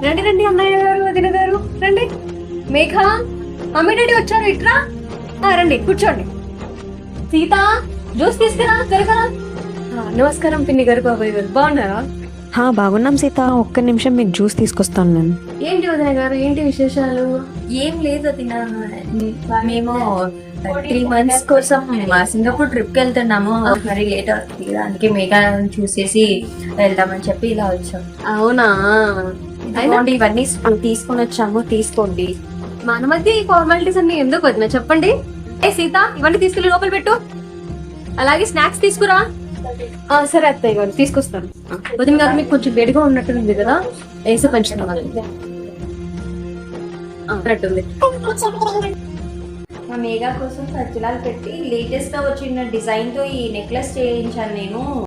రండి రండి అన్నయ్య గారు వదిన గారు రండి. మేఘ మమ్మీ డాడీ వచ్చారు ఇట్రా. రండి కూర్చోండి. సీత జ్యూస్ తీసుకురా త్వరగా. నమస్కారం పిన్ని గారు బాబాయ్ గారు బాగున్నారా? బాగున్నాం సీత, ఒక్క నిమిషం మీకు జ్యూస్ తీసుకొస్తాను నేను. ఏంటి వదిన గారు ఏంటి విశేషాలు? ఏం లేదు తిన్నా. మేము 3 months కోసం సింగపూర్ ట్రిప్ కి వెళ్తున్నాము. మరి లేట్ అవుతుంది కదా, అందుకే మేఘా చూసేసి వెళ్దామని చెప్పి ఇలా వచ్చాం. అవునా? ఇవన్నీ తీసుకొని వచ్చాము, తీసుకోండి. మన మధ్య ఈ ఫార్మాలిటీస్ అన్ని ఎందుకు వదిన చెప్పండి. ఏ సీత ఇవన్నీ తీసుకెళ్ళి లోపల పెట్టు. అలాగే స్నాక్స్ తీసుకురా. సరే అత్తయ్య గారు తీసుకొస్తాను. వదిన గారు మీకు కొంచెం వేడిగా ఉన్నట్టుంది కదా, వేసి పంచుతాం. అన్నట్టుంది. మా మేఘా కోసం ఖర్చులాలు పెట్టి లేటెస్ట్ గా వచ్చిన డిజైన్ తో ఈ నెక్లెస్ చేయించాను నేను.